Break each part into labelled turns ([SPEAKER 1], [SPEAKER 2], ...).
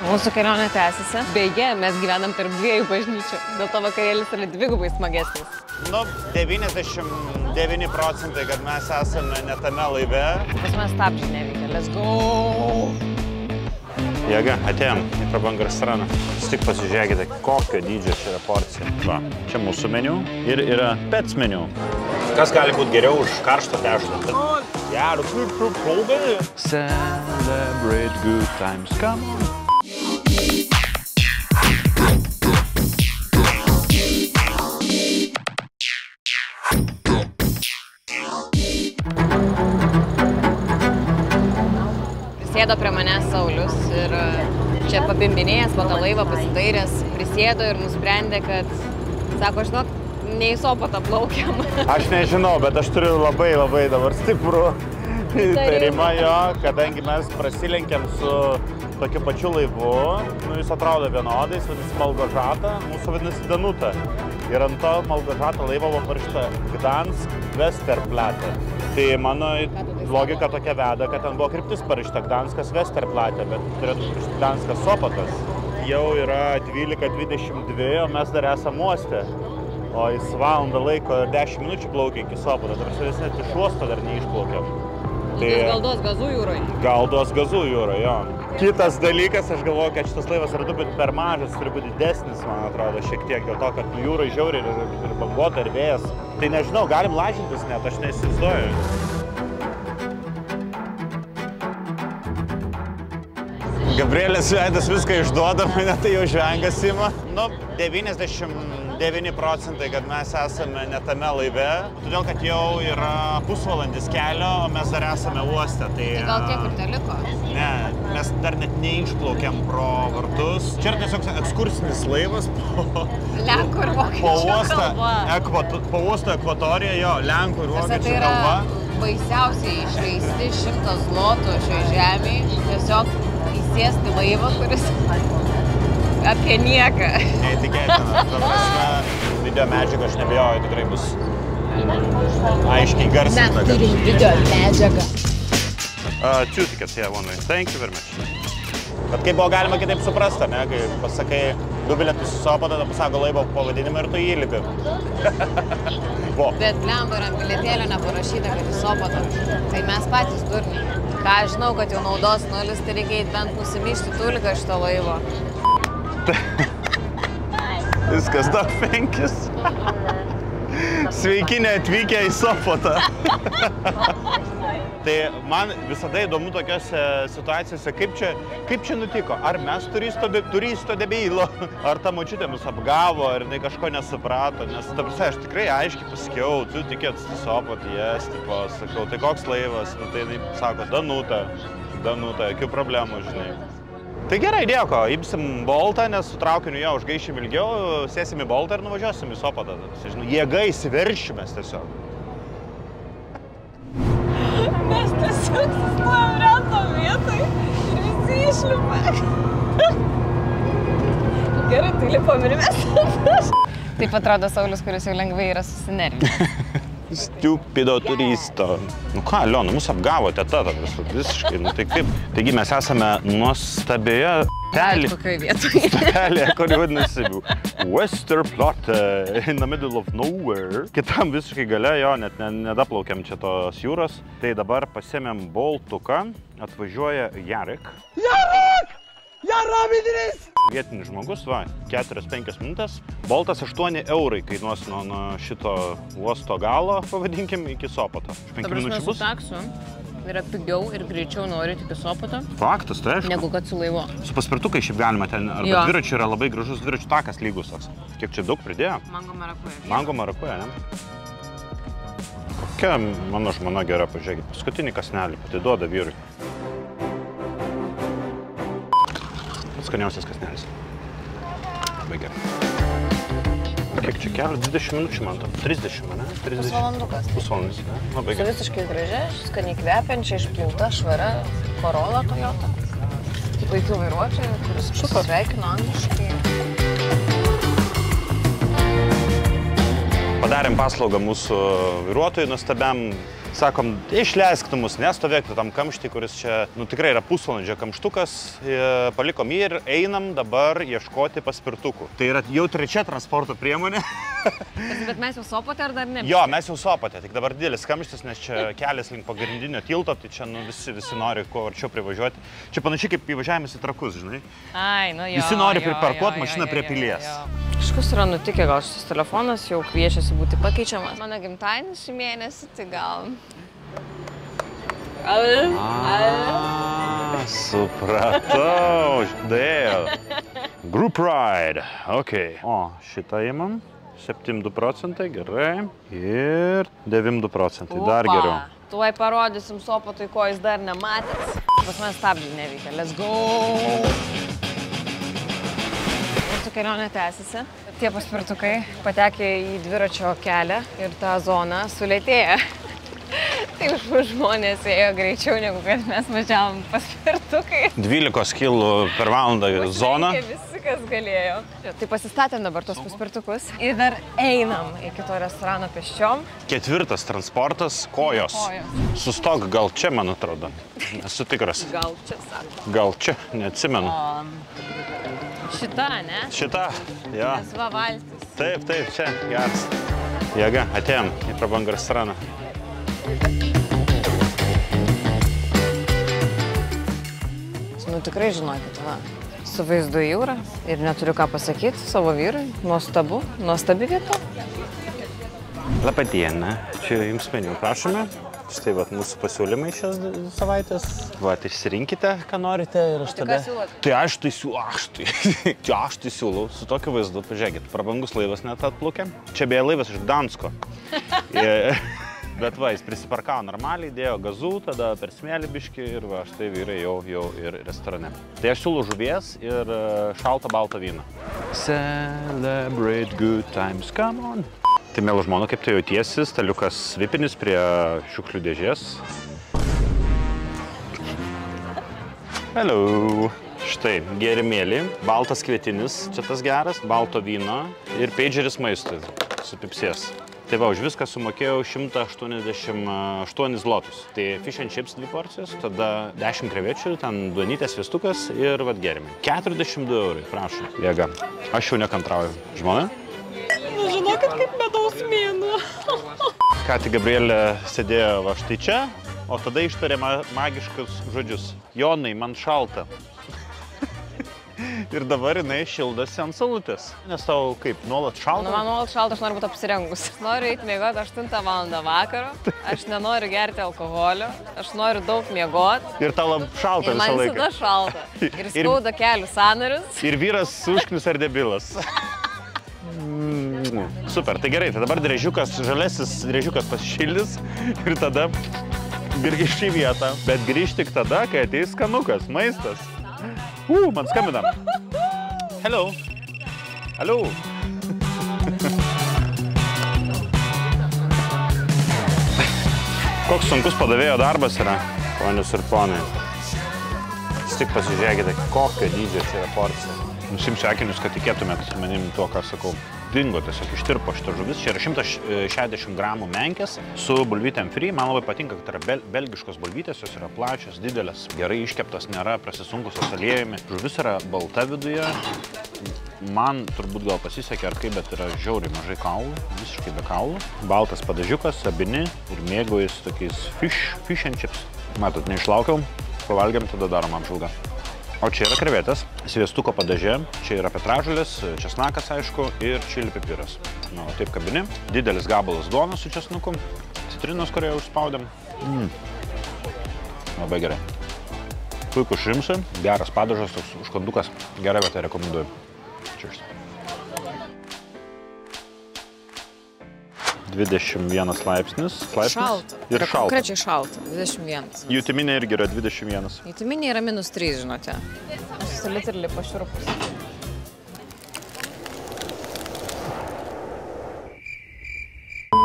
[SPEAKER 1] Mūsų kelionė tęsiasi. Beje, mes gyvenam tarp dviejų bažnyčių. Dėl to vakarėlis yra dvigubai smagesnis.
[SPEAKER 2] Nu, 99%, kad mes esame ne tame laive.
[SPEAKER 1] Pas mes stabdžiai neveikia. Let's go!
[SPEAKER 2] Jėga, atėjom į prabangų restoraną. Jūs tik pasižiūrėkite, kokio dydžio čia yra porcija. Va, čia mūsų meniu ir yra pets meniu. Kas gali būti geriau už karštą dešrą? Geru, plaugai.
[SPEAKER 3] Celebrate good times, come on.
[SPEAKER 1] Prisėdo prie manęs Saulius ir čia pabimbinėjęs po tą laivą pasidairęs, prisėdo ir nusprendė, kad, sako, žinok, ne į Sopotą plaukiam.
[SPEAKER 2] Aš nežinau, bet aš turiu labai dabar stiprų įtarimą jo, kadangi mes prasilenkiam su tokiu pačiu laivu. Nu, jis atrodo vienodai, jis vadinasi Malgožata, mūsų vadinasi Danuta. Ir ant to Malgožata laivo buvo parašyta Gdansk Westerplatte. Tai mano logika tokia veda, kad ten buvo kryptis parašyta Gdanskas Westerplatte, bet turėtų parašyti Gdanskas Sopotas. Jau yra 12:22, o mes dar esam uoste. O jis valandą laiko ir 10 minučių plaukia iki Sopoto, dabar mes net iš uosto dar neišplaukiam.
[SPEAKER 1] Tai galdos gazų jūroje.
[SPEAKER 2] Galdos gazų jūroje, jo. Kitas dalykas, aš galvoju, kad šitas laivas yra per mažas, turi būti didesnis, man atrodo, šiek tiek dėl to, kad jūrai žiauriai ir bangota, ir vėjas. Tai nežinau, galim lažintis net, aš neįsivaizduoju. Gabrielės veidas viską išduoda, mane tai jau žvengas ima. Nu, 99%, kad mes esame ne tame laive, todėl, kad jau yra pusvalandis kelio, o mes dar esame uoste. Tai
[SPEAKER 1] gal tiek ir teliko?
[SPEAKER 2] Ne, mes dar net neišplaukiam pro vartus. Čia yra tiesiog ekskursinis laivas po
[SPEAKER 1] Lenkų ir vokiečių kalba.
[SPEAKER 2] Po uosto ekvatoriją, jo, Lenkų ir vokiečių kalba.
[SPEAKER 1] Tai yra baisiausiai išleisti 100 zlotų šioje žemėje. Tiesiog įsėsti laivą, kuris apie nieką.
[SPEAKER 2] Neįtikėtina. Video medžiaga, aš nebijoju, tikrai bus aiškiai garsinta.
[SPEAKER 1] Mes turim video medžiagą.
[SPEAKER 2] Two tickets, yeah, one way. Thank you very much. Bet kaip buvo galima kitaip suprasti, ne? Kai pasakai 2 bilietus į Sopotą, tada pasako laivo pavadinimą ir tu jį įlipi.
[SPEAKER 1] Bet blemba ir ant bilietėlio neparašyta, kad į Sopotą. Tai mes patys durniai. Ką aš žinau, kad jau naudos 0, tai reikia bent nusimyšti tuliką šito laivo.
[SPEAKER 2] Viskas, daug 5. Sveiki neatvykę į Sopotą. Tai man visada įdomu tokiose situacijose, kaip čia nutiko. Ar mes turisto debeilo, ar ta močiutė mus apgavo, ar jinai kažko nesuprato. Nes, ta prasme, aš tikrai aiškiai pasakiau, tu tikėt į Sopotą, jas, tipo, sakau, tai koks laivas? Nu, tai jinai sako, Danuta, jokių problemų, žinai. Tai gerai, dėko, imsim Boltą, nes su traukiniu jau užgaišim ilgiau, sėsim į Boltą ir nuvažiuosim į Sopotą. Jėga įsiveršimės tiesiog.
[SPEAKER 1] Mes tiesiog sustojom rento vietoj ir visi išlipa. Gerai, tai lipom ir mes. Taip atrodo Saulius, kuris jau lengvai yra susinervinęs.
[SPEAKER 2] Stupido turisto. Nu ką, Aliona, mus apgavo teta visiškai. Nu tai kaip? Taigi mes esame nuostabioje stotelėje, kuri vadinasi Westerplatte, in the middle of nowhere. Kitam visiškai gale, jo, net nedaplaukiam čia tos jūros. Tai dabar pasėmėm Boltuką, atvažiuoja Jarek.
[SPEAKER 4] Jarabidris!
[SPEAKER 2] Vietinis žmogus, va, 4-5 minutės. Boltas 8 eurai kainuos nuo šito uosto galo, pavadinkim, iki Sopoto. 5 minučių bus.
[SPEAKER 1] Su taksu yra pigiau ir greičiau norėti iki Sopoto.
[SPEAKER 2] Faktas, tai aišku.
[SPEAKER 1] Negu kad su laivu.
[SPEAKER 2] Su paspirtukai šiaip galima ten, arba dviračių yra labai gražus dviračių takas lygus toks. Kiek čia daug pridėjo?
[SPEAKER 1] Mango marakuja.
[SPEAKER 2] Mango marakuja, ne? Kokia mano žmona gera, pažiūrėkit, paskutinį kasnelį atiduoda vyrui. Skaniausias kasnelis. Labai gerai. Kiek čia kelio? 20 minučių, man to. 30, ne?
[SPEAKER 1] Pusvalandukas.
[SPEAKER 2] Pusvalandis, ne? Labai
[SPEAKER 1] Su
[SPEAKER 2] gerai.
[SPEAKER 1] visiškai gražia, skaniai kvepiančia, išplauta, švara Corolla Toyota. Puikių vairuotojų, kuris pasveikino angliškai.
[SPEAKER 2] Padarėm paslaugą mūsų vairuotojui nuostabiam. Sakom, išleisk tu mus, nestovėk tu tam kamštį, kuris čia, tikrai yra pusvalandžio kamštukas. Palikom jį ir einam dabar ieškoti paspirtukų. Tai yra jau 3 transporto priemonė.
[SPEAKER 1] Bet mes jau Sopote ar dar ne?
[SPEAKER 2] Jo, mes jau Sopote, tik dabar didelis kamštis, nes čia kelias link pagrindinio tilto, tai čia visi nori kuo arčiau privažiuoti. Čia panašiai kaip įvažiavimas į Trakus, žinai.
[SPEAKER 1] Ai, jo.
[SPEAKER 2] Visi nori priparkuoti mašiną prie pilies.
[SPEAKER 1] Kažkas yra nutikę, gal šis telefonas jau kviečiasi būti pakeičiamas. Mano gimtadienis šį mėnesį, tai gal...
[SPEAKER 2] Supratau, dėl. Group ride, ok. O, šitą įmam. 7,2%, gerai. Ir 9,2%, dar geriau.
[SPEAKER 1] Tuoj parodysim Sopotui, ko jis dar nematęs. Pas man stabdžiai neveikia. Let's go! Mūsų kelionė tęsiasi. Tie paspirtukai patekė į dviračio kelią ir tą zoną sulėtėja. Taip žmonės ėjo greičiau, negu kad mes važiavom paspirtukai.
[SPEAKER 2] 12 kilų per valandą zona.
[SPEAKER 1] Visi, kas galėjo. Tai pasistatėm dabar tos paspirtukus ir dar einam iki to restorano pėsčiom. 4 transportas – kojos. Sustok gal čia, man atrodo. Esu tikras. Gal čia, sako.
[SPEAKER 2] Gal čia, neatsimenu.
[SPEAKER 1] Šita, ne?
[SPEAKER 2] Šita, jo.
[SPEAKER 1] Nes va valtis.
[SPEAKER 2] Taip, čia, geras. Jėga, atėjom į prabangų restoraną.
[SPEAKER 1] Tikrai žinokit, va, su vaizdu į jūrą ir neturiu ką pasakyti savo vyrui. Nuostabu, nuostabi vieta.
[SPEAKER 2] Labą dieną, čia jums meniu prašome. Štai vat mūsų pasiūlymai šios savaitės. Vat, išsirinkite, ką norite ir aš tada...
[SPEAKER 1] Ką siūlot?
[SPEAKER 2] Tai aš tai siūlau, su tokiu vaizdu, pažiūrėkit, prabangus laivas net atplukė. Čia beje laivas iš Gdansko. Bet va, jis prisiparkavo normaliai, dėjo gazų, tada per smėlį biškį ir va, štai vyrai jau ir restorane. Tai aš siūlau žuvies ir šaltą baltą vyną.
[SPEAKER 3] Celebrate good times, come on.
[SPEAKER 2] Tai mėlų žmona, kaip tu jautiesi, staliukas vipinis prie šiukšlių dėžės. Hello. Štai, gėrimėlį, baltas kvietinis, čia tas geras, balto vyno ir peidžeris maistui su pipsės. Tai va, už viską sumokėjau 188 zlotus. Tai fish and chips 2 porcijos, tada 10 krevečių, ten duonytės sviestukas ir vat gėrimai. 42 eurai, prašom. Jėga. Aš jau nekantrauju. Žmona?
[SPEAKER 1] Žinokit, kaip medaus mėnuo.
[SPEAKER 2] Ką tik Gabrielė sėdėjo va štai čia, o tada ištarė magiškus žodžius. Jonai, man šalta. Ir dabar jinai šildosi ant salutės. Nes tau kaip, nuolat šalta?
[SPEAKER 1] Man nuolat šalta, aš noriu būti apsirengus. Noriu eiti miegoti 8 valandą vakaro, aš nenoriu gerti alkoholio, aš noriu daug miegoti.
[SPEAKER 2] Ir tau šalta visą laiką.
[SPEAKER 1] Man visada šalta. Ir skauda kelių sąnarius.
[SPEAKER 2] Ir vyras užknius ar debilas. Super, tai gerai, tai dabar driežiukas, žalesis driežiukas pasišildys ir tada grįžti į vietą. Bet grįžti tik tada, kai ateis skanukas, maistas. Man skambina. Hello. Hello. Koks sunkus padavėjo darbas yra, ponius ir ponai. Jūs tik pasižiūrėkite, kokio dydžio čia yra porcija. Nusimsiu akinius, kad tikėtumėt manim tuo, ką sakau. Dingo tiesiog ištirpo šitą žuvis. Čia yra 160 gramų menkės su bulvytėm free. Man labai patinka, kad yra belgiškos bulvytės, jos yra plačios, didelės, gerai iškeptos, nėra prasisunkusios aliejumi. Žuvis yra balta viduje. Man turbūt gal pasisekė ar kaip, bet yra žiauriai mažai kaulų, visiškai be kaulų. Baltas padažiukas, abini ir mėgaujasi tokiais fish and chips. Matot, neišlaukiau, pavalgiam, tada darom apžvalgą. O čia yra krevetės, sviestuko padažė, čia yra petražulis, česnakas aišku ir čili pipiras. Na, o taip kabini. Didelis gabalas duonos su česnuku, citrinos, kurią užspaudėm. Labai gerai. Puikus šrimsai, geras padažas, toks užkandukas, gerai vietą rekomenduoju. Cheers. 21 laipsnis.
[SPEAKER 1] Šalta.
[SPEAKER 2] Ir šalta.
[SPEAKER 1] Konkrečiai šalta. 21.
[SPEAKER 2] Jutiminė irgi yra 21.
[SPEAKER 1] Jutiminė yra -3, žinote. Aš literally pašiurpus.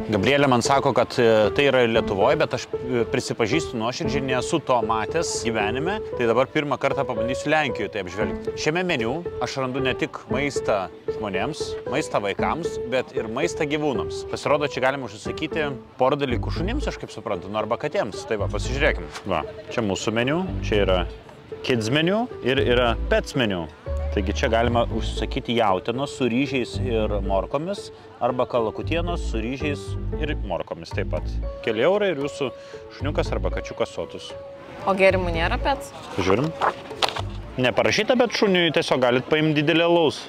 [SPEAKER 2] Gabrielė man sako, kad tai yra Lietuvoje, bet aš prisipažįstu nuoširdžiai, nesu to matęs gyvenime. Tai dabar pirmą kartą pabandysiu Lenkijoje tai apžvelgti. Šiame meniu aš randu ne tik maistą žmonėms, maistą vaikams, bet ir maistą gyvūnams. Pasirodo, čia galima užsisakyti porą dalykų šunims, aš kaip suprantu, nu arba katėms. Tai va, pasižiūrėkim. Va, čia mūsų meniu, čia yra kids meniu ir yra pets meniu. Taigi čia galima užsisakyti jautienos su ryžiais ir morkomis arba kalakutienos su ryžiais ir morkomis taip pat. Keli eurai ir jūsų šuniukas arba kačiukas sotus.
[SPEAKER 1] O gėrimų nėra pets?
[SPEAKER 2] Žiūrim. Neparašyta, bet šuniui tiesiog galit paimti didelį alaus.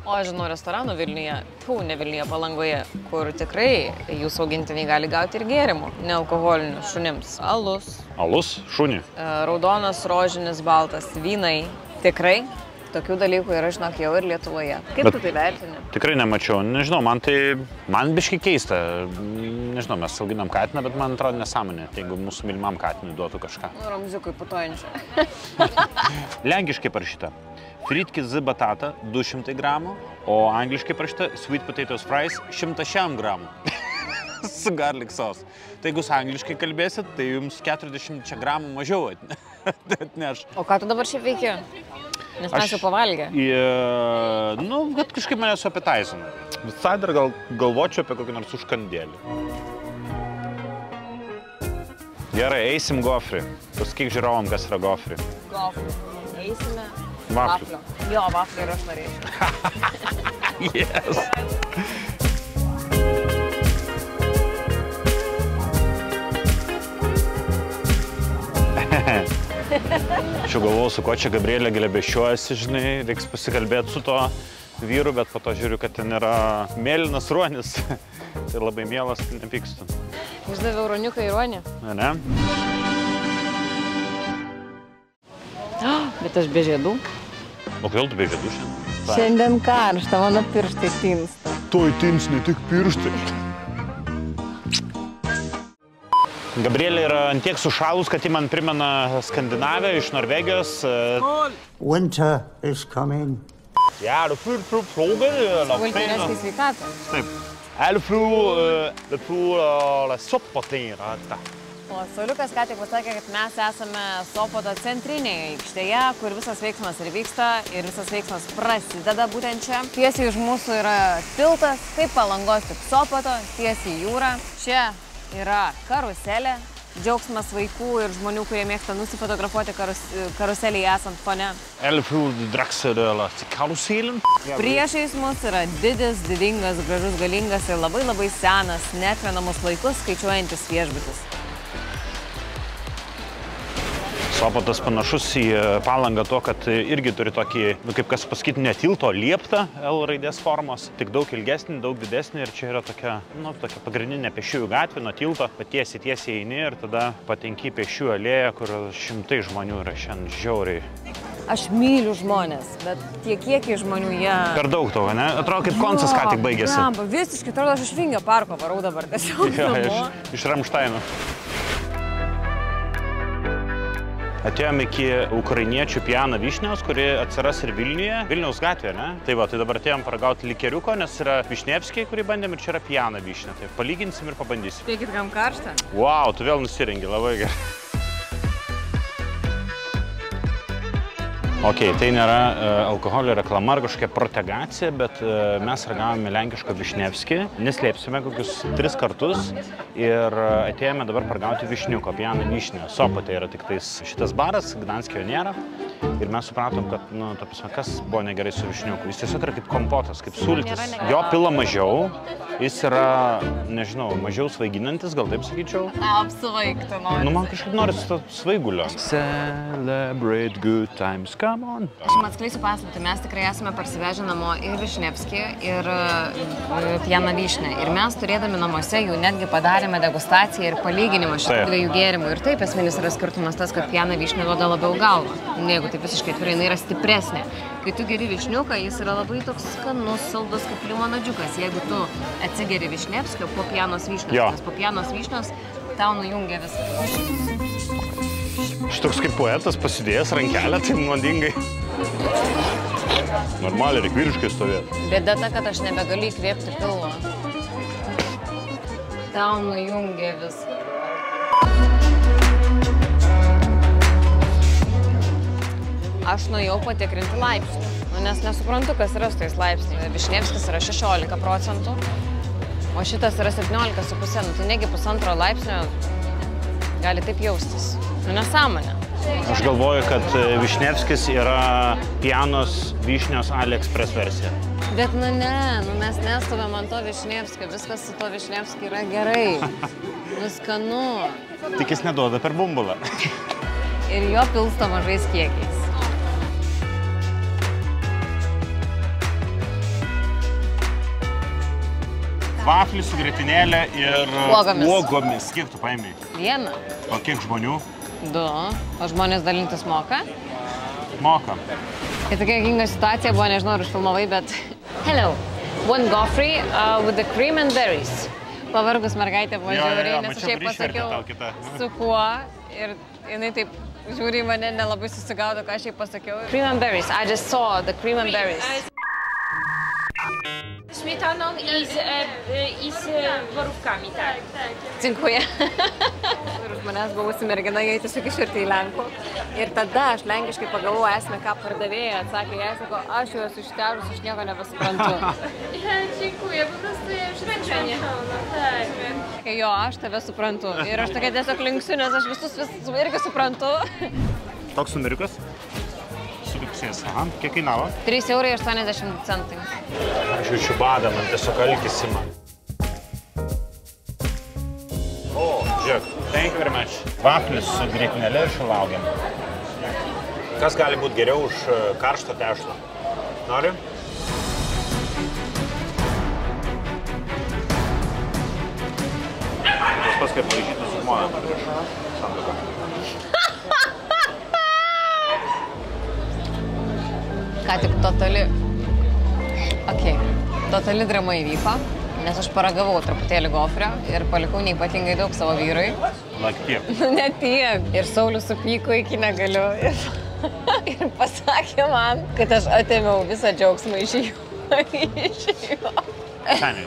[SPEAKER 1] O aš žinau restoranų Vilniuje, ne Vilniuje, Palangoje, kur tikrai jūsų augintiniai gali gauti ir gėrimų, nealkoholinių šunims. Alus.
[SPEAKER 2] Alus, šunį.
[SPEAKER 1] Raudonas, rožinis, baltas, vynai. Tikrai. Tokių dalykų yra, žinok, jau ir Lietuvoje. Kaip tu tai vertini?
[SPEAKER 2] Tikrai nemačiau. Nežinau, man biškai keista. Nežinau, mes auginam katiną, bet man atrodo nesąmonė. Tai jeigu mūsų mylimam katinui duotų kažką.
[SPEAKER 1] Nu, ramziukui putojančią.
[SPEAKER 2] Lenkiškai parašyta. Fritki z batata 200 gramų, o angliškai parašyta sweet potatoes fries 100 gramų. Su garlic sauce. Tai jeigu angliškai kalbėsit, tai jums 40 gramų mažiau atneš.
[SPEAKER 1] O ką tu dabar šiaip veiki? Nes mes jau pavalgę.
[SPEAKER 2] Nu, kad kažkaip mane suapetaisinu. Visai dar galvočiau apie kokį nors užkandėlį. Gerai, eisim gofrį. Pasakyk žiūrovam, kas yra gofrį.
[SPEAKER 1] Gofrį. Eisime.
[SPEAKER 2] Vaflių.
[SPEAKER 1] Jo, vaflių ir aš norėčiau.
[SPEAKER 2] Yes. Aš jau galvojau, su ko čia Gabrielė glebešiuojasi, žinai, reiks pasikalbėti su to vyru, bet po to žiūriu, kad ten yra mėlynas ruonis. Tai labai mielas, tai nepykstu.
[SPEAKER 1] Išdaviau ruoniuką į ruonį.
[SPEAKER 2] Ne?
[SPEAKER 1] Bet aš be žiedų.
[SPEAKER 2] O kodėl tu be žiedų šiandien?
[SPEAKER 1] Šiandien karšta, mano pirštai tinsta.
[SPEAKER 2] Toj tins ne tik pirštai. Gabrielė yra antiek sušalus, kad ji man primena Skandinaviją iš Norvegijos.
[SPEAKER 4] Winter is coming.
[SPEAKER 2] Ja, du flyger eller
[SPEAKER 1] Vultiniškai sveikatą.
[SPEAKER 2] Taip. Elle flyger la Sopotnėra.
[SPEAKER 1] O Sauliukas ką tik pasakė, kad mes esame Sopoto centrinėje aikštėje, kur visas veiksmas ir vyksta ir visas veiksmas prasideda būtent čia. Tiesiai už mūsų yra tiltas, kaip Palangos, tik Sopoto, tiesiai jūra. Čia yra karuselė, džiaugsmas vaikų ir žmonių, kurie mėgsta nusifotografuoti karuselėje esant fone.
[SPEAKER 2] Elle flyger draksødøla til karuselen.
[SPEAKER 1] Priešais mus yra didingas, gražus, galingas ir labai senas, neatmenamus laikus skaičiuojantis viešbutis.
[SPEAKER 2] Sopotas panašus į Palangą to, kad irgi turi tokį, kaip kas pasakyti, ne tilto, lieptą L raidės formos, tik daug ilgesnį, daug didesnį ir čia yra tokia pagrindinė pėsčiųjų gatvė nuo tilto, tiesiai eini ir tada patenki pėsčiųjų alėją, kur šimtai žmonių yra šiandien žiauriai.
[SPEAKER 1] Aš myliu žmonės, bet tie kiekiai žmonių jie...
[SPEAKER 2] Per daug to, ne? Atrodo, kaip koncas ką tik baigėsi.
[SPEAKER 1] Jo, visiškai, atrodo, aš iš Vingio parko varau dabar tiesiog.
[SPEAKER 2] Jo, iš Ramštaino. Atėjome iki ukrainiečių piano vyšniaus, kuri atsiras ir Vilniuje, Vilniaus gatvėje, ne? Tai va, tai dabar atėjom paragauti likeriuko, nes yra Višnevskiai, kurį bandėm ir čia yra piano vyšnia. Tai palyginsim ir pabandysim.
[SPEAKER 1] Spėkit, kam karšta?
[SPEAKER 2] Wow, tu vėl nusirengi, labai gerai. Ok, tai nėra alkoholio reklama ar kažkokia protegacija, bet mes ragavome lenkiško Višnevskį, neslėpsime kokius 3 kartus ir atėjome dabar paragauti višniuko, piano vyšnę. Sopote yra tik tais šitas baras, Gdanske jo nėra ir mes supratom, kad, nu, ta prasme, kas buvo negerai su višniuku. Jis tiesiog yra kaip kompotas, kaip sultis. Jo pila mažiau, jis yra, nežinau, mažiau svaiginantis, gal taip sakyčiau.
[SPEAKER 1] Apsvaigti nori.
[SPEAKER 2] Nu, man kažkaip norisi svaigulio.
[SPEAKER 3] Celebrate good times, come on.
[SPEAKER 1] Aš jums atskleisiu paslaptį, mes tikrai esame parsivežę namo ir Višnevskį, ir piano vyšnę. Ir mes turėdami namuose jų netgi padarėme degustaciją ir palyginimą šitų dviejų gėrimų. Ir taip esminis yra skirtumas tas, kad piano vyšnė duoda labiau galvą. Negu taip visiškai atvirai, jinai yra stipresnė. Kai tu geri višniuką, jis yra labai toks skanus, saldus kaip limonadžiukas. Jeigu tu atsigeri Višnevskio po pianos vyšnios, nes po pianos vyšnios tau nujungia viską.
[SPEAKER 2] Šitoks kaip poetas pasidėjęs rankelę, tai nuodingai. Normaliai, reik vyriškai stovėti.
[SPEAKER 1] Bėda ta, kad aš nebegaliu įkvėpti pilvo. Tau nujungė viską. Aš nuėjau patikrinti laipsnių, nes nesuprantu, kas yra su tais laipsniais. Višnevskis yra 16%, o šitas yra 17,5. Tai negi 1,5 laipsnio gali taip jaustis. Nesąmonė.
[SPEAKER 2] Aš galvoju, kad Višnevskis yra pianos vyšnios AliExpress versija.
[SPEAKER 1] Bet ne, mes nestovėm ant to Višnevskio, viskas su to Višnevskiu yra gerai. Skanu.
[SPEAKER 2] Tik jis neduoda per bumbulą.
[SPEAKER 1] Ir jo pilsto mažais kiekiais.
[SPEAKER 2] Vaflį su grietinėlė ir uogomis. Kiek tu paėmei?
[SPEAKER 1] 1.
[SPEAKER 2] O kiek žmonių?
[SPEAKER 1] 2. O žmonės dalintis moka?
[SPEAKER 2] Moka.
[SPEAKER 1] Tai tokia juokinga situacija buvo, nežinau, ar užfilmavai, bet... Hello, 1 gofrey with the cream and berries. Pavargus mergaitė buvo žiūri, nes aš jai pasakiau, su kuo. Ir jinai taip žiūri į mane, nelabai susigaudo, ką aš jai pasakiau. Cream and berries, I just saw the cream and berries.
[SPEAKER 5] Śmietaną i z borówkami, tak.
[SPEAKER 1] Dziękuję. Ir už manęs buvusi mergina, jai tiesiog išvertė į lenkų. Ir tada aš lenkiškai pagalvoju esmę, ką pardavėja atsakė, jai sako, aš jau esu ištežus, aš nieko nebesuprantu.
[SPEAKER 5] Dziękuję, po prostu ja już ręczenie. Tak.
[SPEAKER 1] Jo, aš tave suprantu. Ir aš tokia tiesiog linksiu, nes aš visus irgi suprantu.
[SPEAKER 2] Toks sumiriukas? Suliksės. Aha, kiek kainavo?
[SPEAKER 1] 3,80 €.
[SPEAKER 2] Aš jaučiu badą, man tiesiog alkis ima. O, žiūrėk. Thank you very much. Vaflis su grietinėle ir šilauogėm. Kas gali būti geriau už karštą tešlą? Nori? Tas pats kaip maišyti su žmona prieš santuoką.
[SPEAKER 1] Ką tik totali drama įvyko, nes aš paragavau truputėlį gofrio ir palikau neypatingai daug savo vyrui.
[SPEAKER 2] Like tiek.
[SPEAKER 1] Ne tiek. Ir Saulius supyko iki negaliu. Ir pasakė man, kad aš atėmiau visą džiaugsmą iš jo.
[SPEAKER 2] Seniai,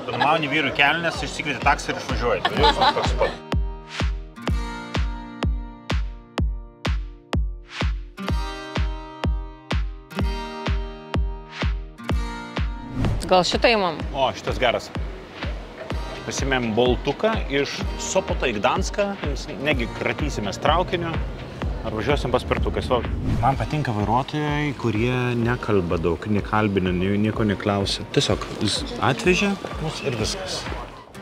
[SPEAKER 2] tu numauni vyrui kelnes, išsikvieti taksą ir išvažiuoji. Tai jausmas toks pat.
[SPEAKER 1] Gal šitą įmam?
[SPEAKER 2] O, šitas geras. Pasimėm boltuką iš Sopoto į Gdanską, negi kratysimės traukiniu, ar važiuosim paspirtukais. Man patinka vairuotojai, kurie nekalba daug, nekalbina, nieko neklausia. Tiesiog atvežė mus ir viskas.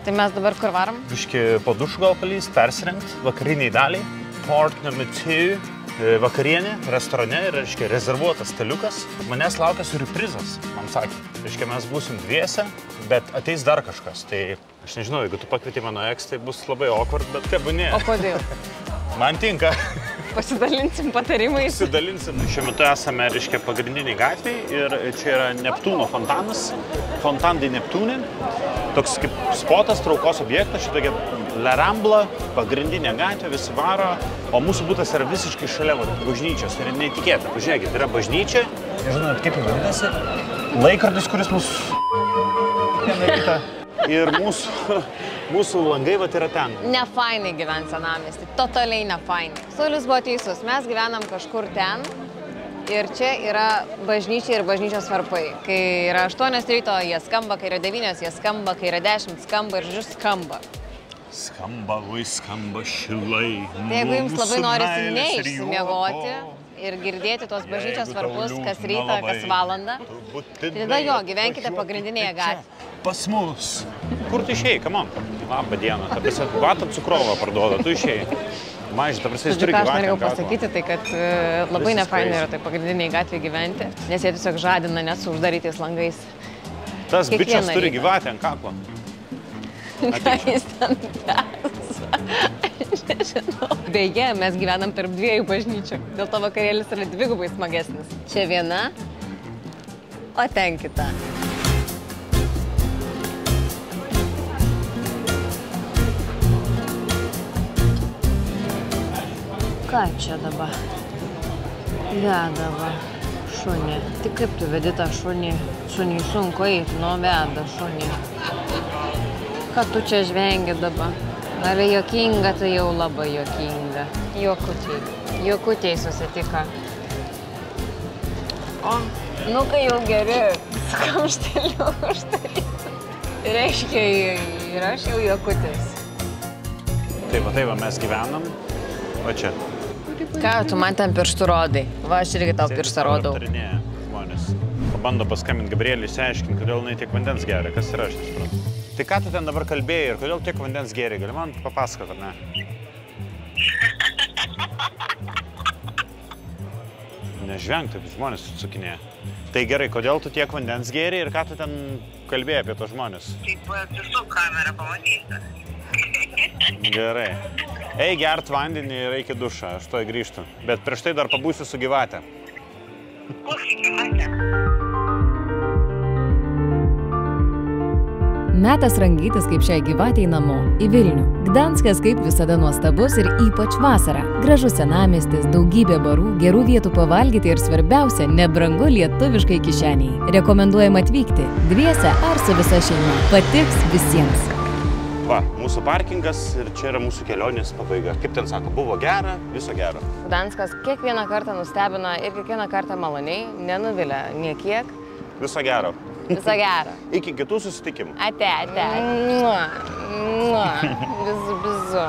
[SPEAKER 1] Tai mes dabar kur varom?
[SPEAKER 2] Biški po dušu gal palys, persirengt vakariniai daliai. Port number 2. Vakarienė, restorane ir, reiškia, rezervuotas staliukas. Manęs laukia surprizas, man sakė. Reiškia, mes būsim dviese, bet ateis dar kažkas. Tai aš nežinau, jeigu tu pakvieti mano eks, tai bus labai awkward, bet tebūnie.
[SPEAKER 1] O kodėl?
[SPEAKER 2] Man tinka.
[SPEAKER 1] Pasidalinsim patarimais.
[SPEAKER 2] Pasidalinsim. Šiuo metu esame, reiškia, pagrindiniai gatviai ir čia yra Neptūno fontanas. Fontan de Neptūne. Toks kaip spotas, traukos objektas, šitokia La Rambla, pagrindinė gatvė, visi varo, o mūsų butas yra visiškai šalia bažnyčios. Tai yra neįtikėta. Pažiūrėkit, yra bažnyčia. Nežinau, kaip jį vadinasi. Laikrodis, kuris mus vieną rytą. Ir mūsų langai vat yra ten.
[SPEAKER 1] Nefainai gyvent senamiestį, totaliai nefainai. Saulius buvo teisus, mes gyvenam kažkur ten ir čia yra bažnyčia ir bažnyčios varpai. Kai yra 8 ryto, jie skamba, kai yra 9, jie skamba, kai yra 10, skamba ir žodžiu skamba.
[SPEAKER 2] Skamba, vai skamba šilai.
[SPEAKER 1] Tai jeigu jums labai norisi neišsimiegoti ir girdėti tos bažnyčios varpus kas rytą, kas valandą, tai tada jo, gyvenkite pagrindinėje gatvėje.
[SPEAKER 2] Pas mus. Kur tu išėjai, kamon? Labą dieną. Vatą cukrovą parduoda, tu išėjai. Mažai, ta prasme, jis turi gyvatę.
[SPEAKER 1] Ką aš norėjau pasakyti, tai kad labai nefainai yra tai pagrindiniai gatvėje gyventi, nes jie tiesiog žadina net su uždarytais langais.
[SPEAKER 2] Tas bičias turi gyvatę ant kaklo.
[SPEAKER 1] Ką jis ten tęs? Aš nežinau. Beje, mes gyvenam tarp 2 bažnyčių, dėl to vakarėlis yra 2 smagesnis. Čia viena, o ten kita. Ką čia dabar? Vedava šunį. Tik kaip tu vedi tą šunį? Šunį sunku eiti, nu veda šunį. Ką tu čia žvengi dabar? Ar juokinga, tai jau labai juokinga. Juokutiai susitiko. O, nu kai jau geri, skamšteliu užtarysiu. Reiškia, ir aš jau juokutis.
[SPEAKER 2] Taip, mes gyvenam. Va čia.
[SPEAKER 1] Ką, tu man ten pirštų rodai? Va, aš irgi tau pirštą rodau.
[SPEAKER 2] Aptarinėja žmonės. Pabando paskambinti Gabrielį, išsiaiškinti, kodėl jinai tiek vandens geria. Kas yra, aš nesuprantu. Tai ką tu ten dabar kalbėjai ir kodėl tiek vandens geria? Gali man papasakot, ar ne? Nežvenk, taip žmonės atsukinėja. Tai gerai, kodėl tu tiek vandens geri ir ką tu ten kalbėjai apie tos žmonės?
[SPEAKER 6] Taip, atsisuk kamerą, pamatysi.
[SPEAKER 2] Gerai. Ei, gert vandenį ir eik į dušą, aš toj grįžtu. Bet prieš tai dar pabūsiu su gyvate.
[SPEAKER 6] Būsi gyvate.
[SPEAKER 7] Metas rangytis kaip šiai gyvatei namo į Vilnių. Gdanskas kaip visada nuostabus ir ypač vasarą. Gražus senamiestis, daugybė barų, gerų vietų pavalgyti ir svarbiausia, nebrangu lietuviškai kišeniai. Rekomenduojama atvykti dviese ar su visa šeima. Patiks visiems.
[SPEAKER 2] Va, mūsų parkingas ir čia yra mūsų kelionės pabaiga. Kaip ten sako, buvo gera, viso gero.
[SPEAKER 1] Gdanskas kiekvieną kartą nustebina ir kiekvieną kartą maloniai, nenuvilia niekiek.
[SPEAKER 2] Viso gero.
[SPEAKER 1] Viso gero.
[SPEAKER 2] Iki kitų susitikimų.
[SPEAKER 1] Ate. Bizu.